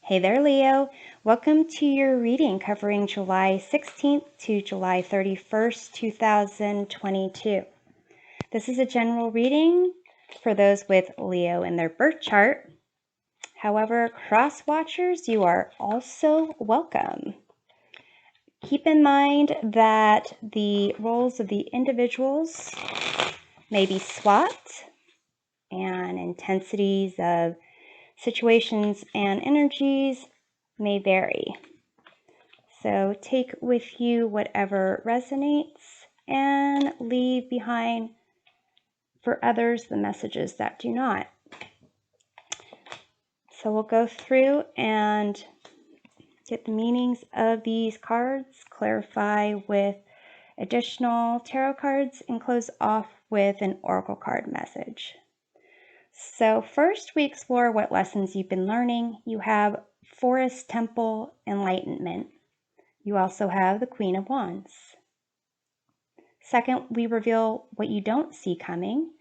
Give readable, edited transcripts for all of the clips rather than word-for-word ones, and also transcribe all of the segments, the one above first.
Hey there, Leo. Welcome to your reading covering July 16th to July 31st, 2022. This is a general reading for those with Leo in their birth chart. However, cross watchers, you are also welcome. Keep in mind that the roles of the individuals may be swapped and intensities of situations and energies may vary. So take with you whatever resonates and leave behind for others the messages that do not. So we'll go through and get the meanings of these cards, clarify with additional tarot cards, and close off with an oracle card message. So first we explore what lessons you've been learning. You have Forest Temple Enlightenment. You also have the Queen of Wands. Second, we reveal what you don't see coming.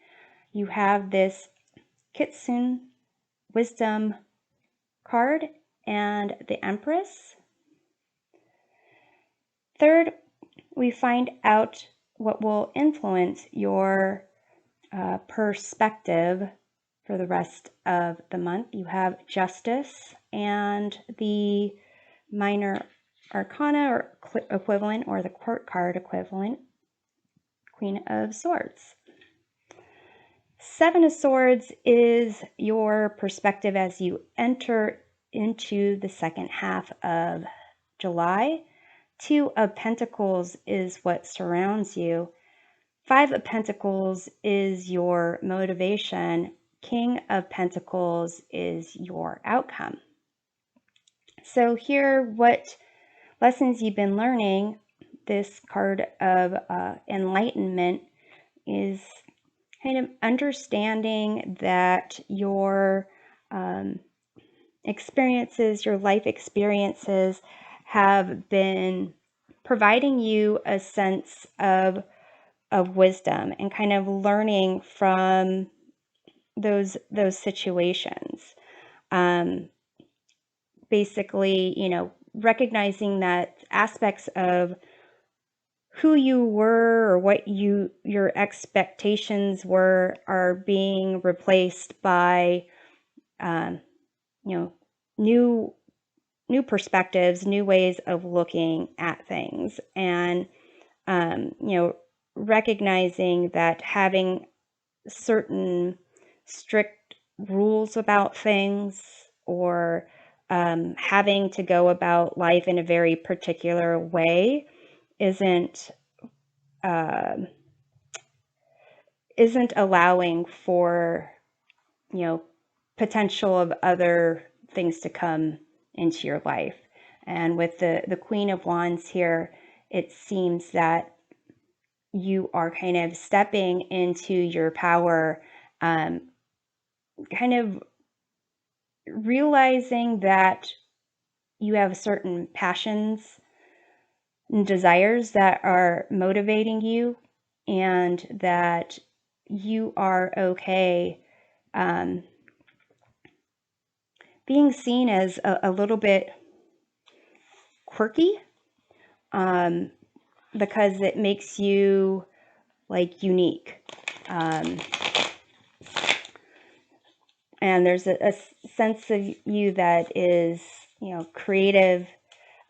You have this Kitsune Wisdom card and the Empress. Third, we find out what will influence your perspective for the rest of the month. You have Justice and the Minor Arcana or equivalent, or the Court card equivalent, Queen of Swords. Seven of Swords is your perspective as you enter into the second half of July. Two of Pentacles is what surrounds you. Five of Pentacles is your motivation. King of Pentacles is your outcome. So here, what lessons you've been learning, this card of enlightenment is kind of understanding that your experiences, your life experiences have been providing you a sense of wisdom and kind of learning from those situations. Basically, recognizing that aspects of who you were or what your expectations were are being replaced by new perspectives, new ways of looking at things, and recognizing that having certain strict rules about things, or having to go about life in a very particular way isn't allowing for potential of other things to come into your life. And with the Queen of Wands here, it seems that you are kind of stepping into your power, kind of realizing that you have certain passions and desires that are motivating you, and that you are okay being seen as a little bit quirky, because it makes you unique. And there's a sense of you that is, creative,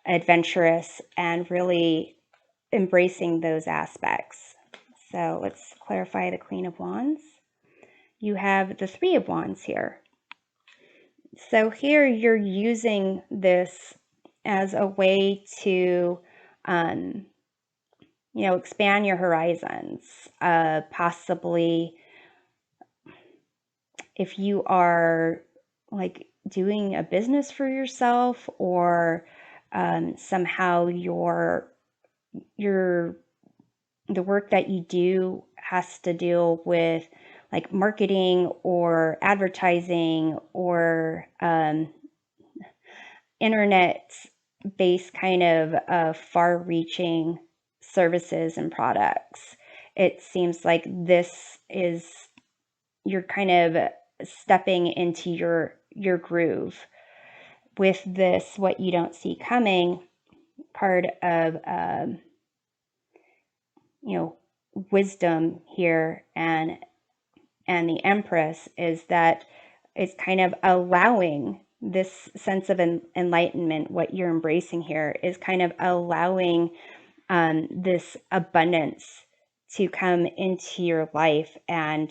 adventurous, and really embracing those aspects. So let's clarify the Queen of Wands. You have the Three of Wands here. So here you're using this as a way to, expand your horizons. Possibly if you are doing a business for yourself, or somehow the work that you do has to deal with marketing or advertising, or internet-based kind of far-reaching services and products. It seems like this is, you're kind of stepping into your groove. with this what you don't see coming card of wisdom here, and the Empress, is that it's kind of allowing this sense of enlightenment. What you're embracing here is kind of allowing this abundance to come into your life, and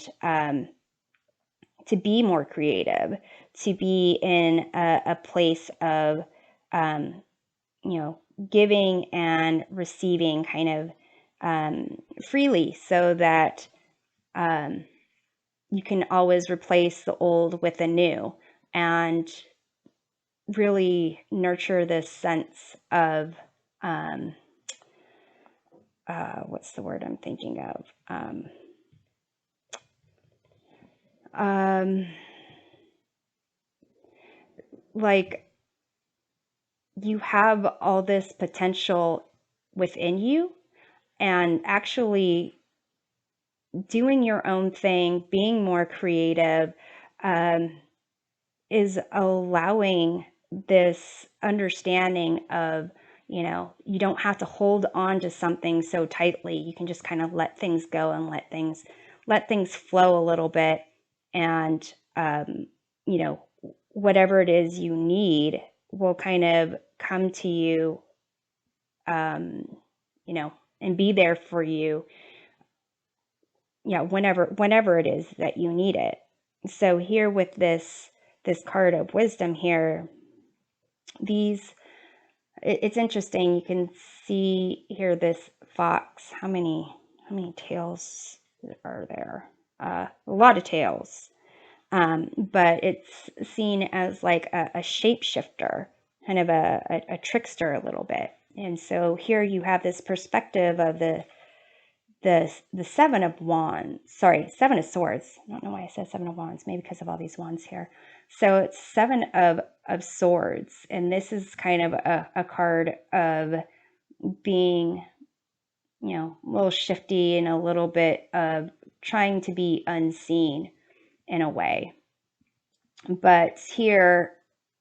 to be more creative, to be in a place of giving and receiving kind of freely, so that you can always replace the old with the new, and really nurture this sense of what's the word I'm thinking of? Like, you have all this potential within you, and actually doing your own thing, being more creative, is allowing this understanding of, you don't have to hold on to something so tightly. You can just kind of let things go and let things flow a little bit. And, whatever it is you need will kind of come to you, and be there for you, whenever it is that you need it. So here with this card of wisdom here, it's interesting. You can see here this fox. How many tails are there? A lot of tails. But it's seen as like a shapeshifter, kind of a trickster a little bit. And so here you have this perspective of the Seven of Wands, Seven of Swords. I don't know why I said Seven of Wands, maybe because of all these wands here. So it's Seven of Swords, and this is kind of a card of being, a little shifty and a little bit of trying to be unseen in a way. But here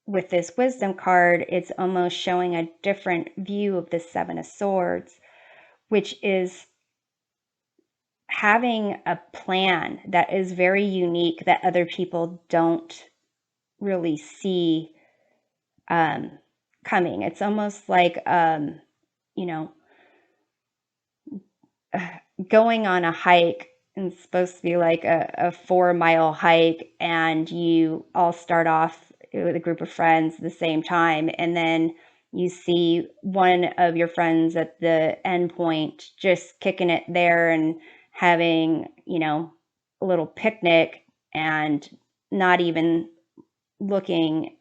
with this wisdom card, it's almost showing a different view of the Seven of Swords, which is having a plan that is very unique, that other people don't really see coming. It's almost like, going on a hike, and it's supposed to be like a 4-mile hike, and you all start off with a group of friends at the same time, and then you see one of your friends at the end point just kicking it there and having, a little picnic, and not even looking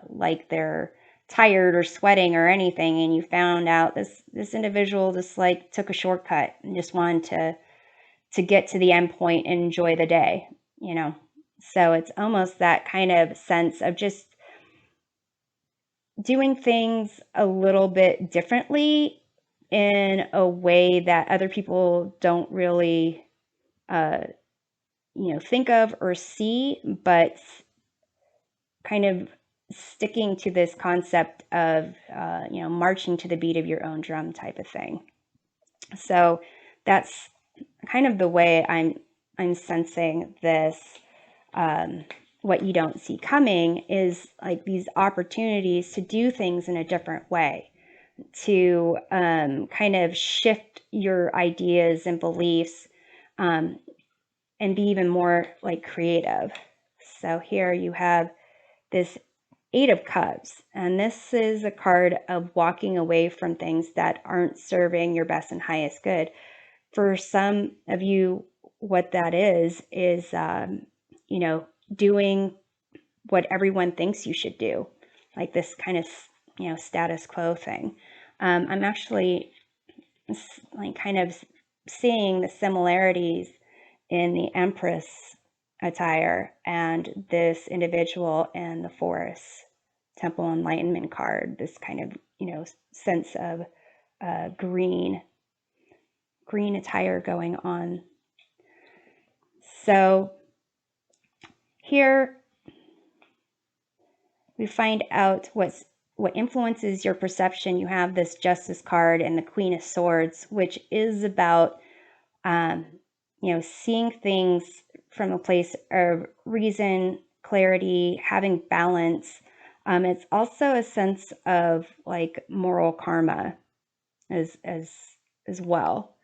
like they're tired or sweating or anything, and you found out this individual just like took a shortcut and just wanted to get to the end point and enjoy the day. So it's almost that kind of sense of just doing things a little bit differently in a way that other people don't really think of or see, but kind of sticking to this concept of marching to the beat of your own drum type of thing. So that's kind of the way I'm sensing this. What you don't see coming is like these opportunities to do things in a different way, to kind of shift your ideas and beliefs, and be even more like creative. So here you have this Eight of Cups, and this is a card of walking away from things that aren't serving your best and highest good. For some of you, what that is doing what everyone thinks you should do, like this kind of status quo thing. I'm actually like kind of seeing the similarities in the Empress attire and this individual in the Forest Temple Enlightenment card, this kind of sense of green attire going on. So here we find out what influences your perception. You have this Justice card and the Queen of Swords, which is about seeing things from a place of reason, clarity, having balance. It's also a sense of like moral karma as well.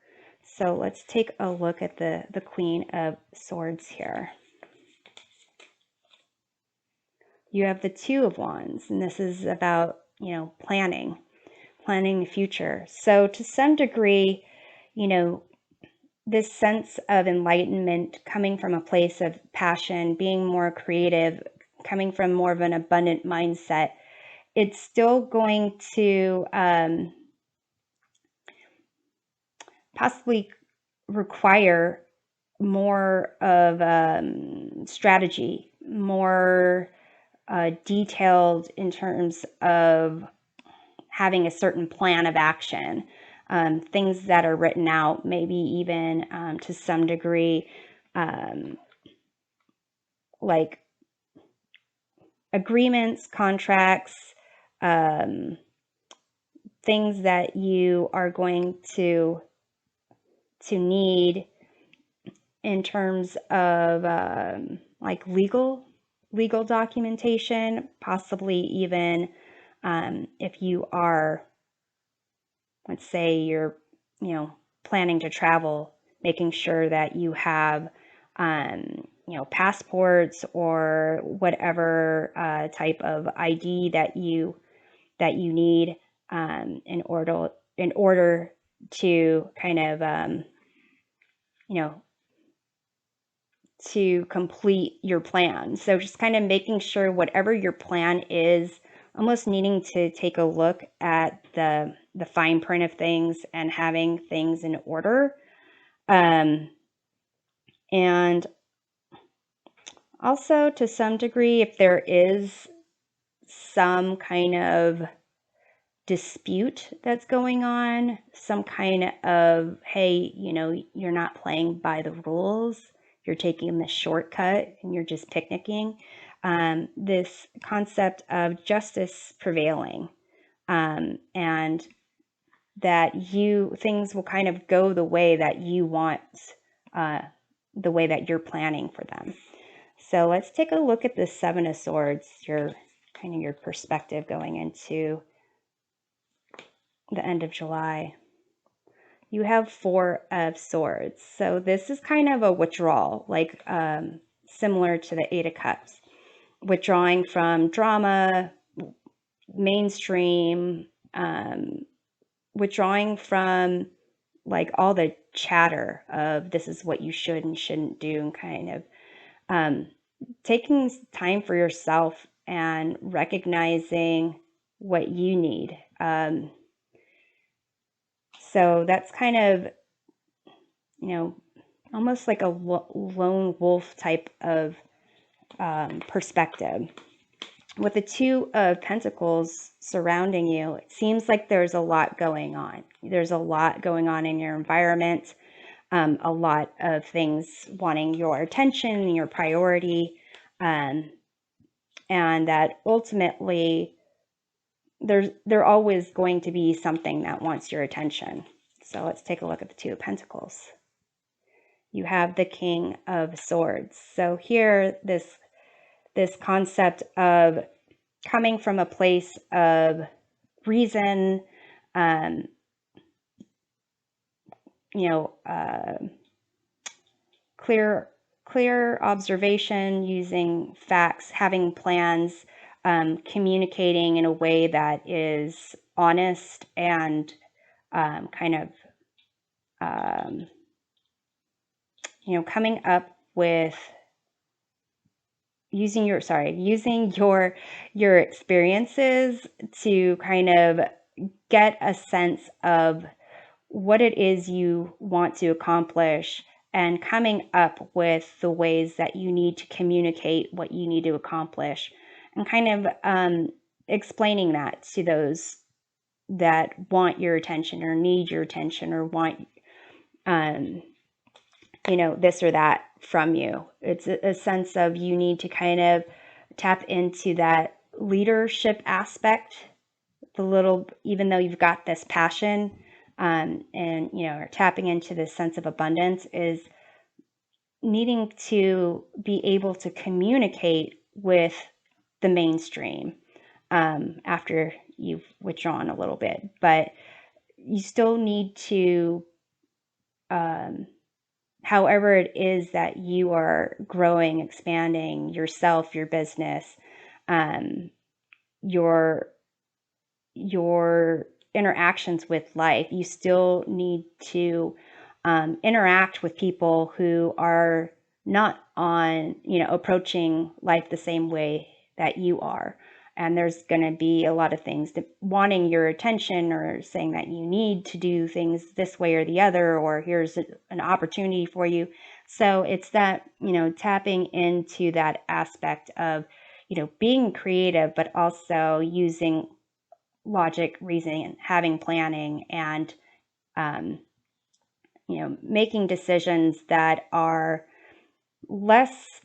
So let's take a look at the Queen of Swords here. You have the Two of Wands, and this is about, planning the future. So to some degree, this sense of enlightenment coming from a place of passion, being more creative, coming from more of an abundant mindset, it's still going to possibly require more of strategy, more detailed in terms of having a certain plan of action, things that are written out, maybe even to some degree, like agreements, contracts, things that you are going to need in terms of like legal documentation, possibly even if you are, let's say you're, planning to travel, making sure that you have, passports or whatever type of ID that you need in order to kind of, to complete your plan. So just kind of making sure whatever your plan is, almost needing to take a look at the fine print of things and having things in order. And also to some degree, if there is some kind of dispute that's going on, some kind of, hey, you're not playing by the rules, you're taking the shortcut and you're just picnicking. This concept of justice prevailing, and that things will kind of go the way that you want, the way that you're planning for them. So let's take a look at the Seven of Swords, your perspective going into the end of July. You have Four of Swords. So this is kind of a withdrawal, like similar to the Eight of Cups. Withdrawing from drama, mainstream, withdrawing from like all the chatter of this is what you should and shouldn't do, and kind of taking time for yourself and recognizing what you need. So that's kind of, almost like a lone wolf type of perspective. With the Two of Pentacles surrounding you, it seems like there's a lot going on. There's a lot going on in your environment, a lot of things wanting your attention, your priority, and that ultimately there's always going to be something that wants your attention. So let's take a look at the Two of Pentacles. You have the King of Swords. So here, this concept of coming from a place of reason, clear observation, using facts, having plans, communicating in a way that is honest and kind of, coming up with using your experiences to kind of get a sense of what it is you want to accomplish, and coming up with the ways that you need to communicate what you need to accomplish, and kind of explaining that to those that want your attention or need your attention or want this or that from you. It's a sense of you need to kind of tap into that leadership aspect, even though you've got this passion, and are tapping into this sense of abundance, is needing to be able to communicate with the mainstream after you've withdrawn a little bit. But you still need to, however it is that you are growing, expanding yourself, your business, your interactions with life, you still need to interact with people who are not approaching life the same way that you are. And there's going to be a lot of things that wanting your attention, or saying that you need to do things this way or the other, or here's an opportunity for you. So it's that, tapping into that aspect of, being creative, but also using logic, reasoning, having planning, and making decisions that are less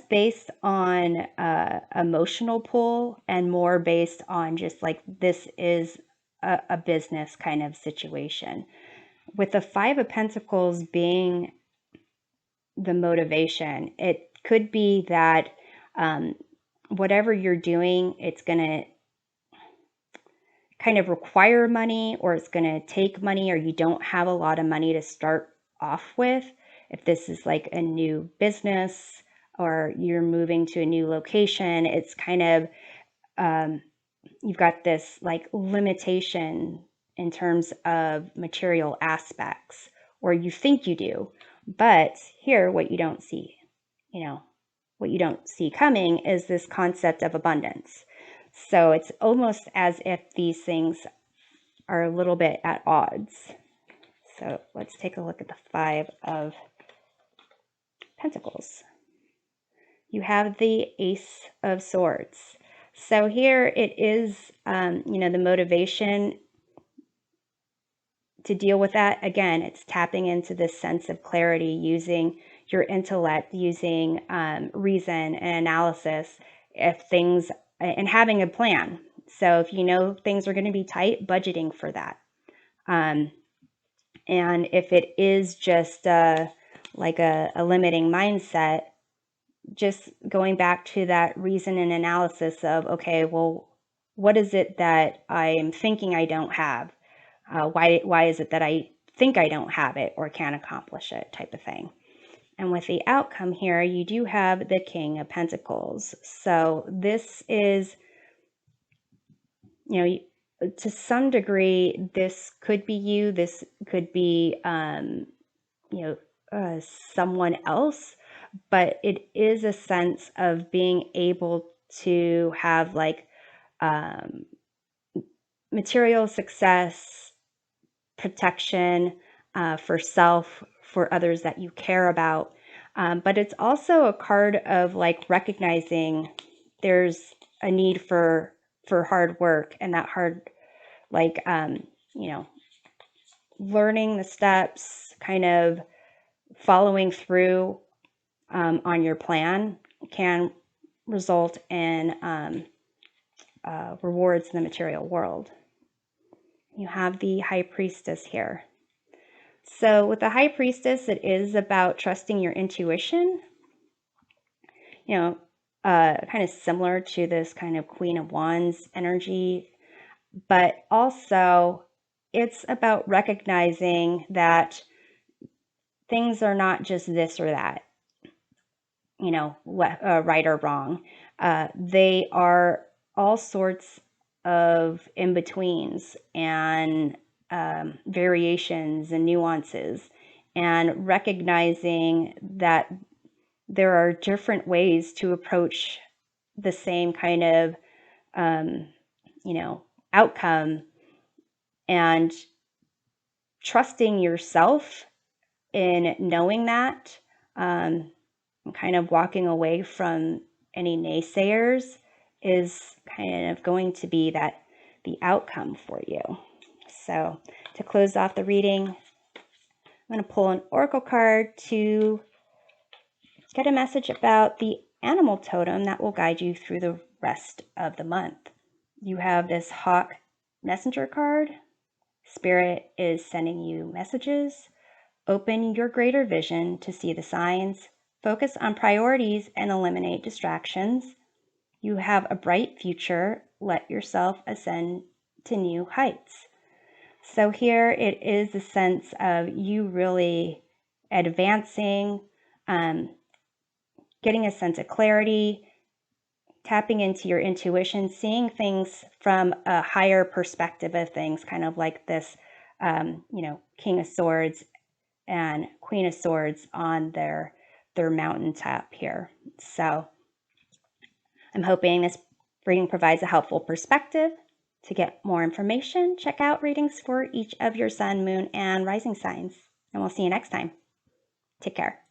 based on emotional pull, and more based on just like, this is a business kind of situation. With the Five of Pentacles being the motivation, it could be that whatever you're doing, it's going to kind of require money, or it's going to take money, or you don't have a lot of money to start off with. If this is like a new business, or you're moving to a new location, it's kind of, you've got this like limitation in terms of material aspects, or you think you do. But here, what you don't see, what you don't see coming, is this concept of abundance. So it's almost as if these things are a little bit at odds. So let's take a look at the Five of Pentacles. You have the Ace of Swords. So here it is, the motivation to deal with that. Again, it's tapping into this sense of clarity, using your intellect, using reason and analysis, and having a plan. So if you know things are going to be tight, budgeting for that. And if it is just like a limiting mindset, just going back to that reason and analysis of, okay, well, what is it that I am thinking I don't have? Why is it that I think I don't have it or can't accomplish it, type of thing. And with the outcome here, you do have the King of Pentacles. So this is, to some degree, this could be you. This could be, someone else. But it is a sense of being able to have like material success, protection for self, for others that you care about. But it's also a card of like recognizing there's a need for hard work, and that hard, like, learning the steps, kind of following through on your plan can result in rewards in the material world. You have the High Priestess here. So with the High Priestess, it is about trusting your intuition, kind of similar to this kind of Queen of Wands energy, but also it's about recognizing that things are not just this or that, right or wrong. They are all sorts of in-betweens and variations and nuances, and recognizing that there are different ways to approach the same kind of, outcome, and trusting yourself in knowing that, kind of walking away from any naysayers is kind of going to be the outcome for you. So to close off the reading, I'm going to pull an oracle card to get a message about the animal totem that will guide you through the rest of the month. You have this hawk messenger card. Spirit is sending you messages. Open your greater vision to see the signs. Focus on priorities and eliminate distractions. You have a bright future. Let yourself ascend to new heights. So here it is a sense of you really advancing, getting a sense of clarity, tapping into your intuition, seeing things from a higher perspective of things, kind of like this, King of Swords and Queen of Swords on their mountaintop here. So I'm hoping this reading provides a helpful perspective. To get more information, check out readings for each of your sun, moon, and rising signs. And we'll see you next time. Take care.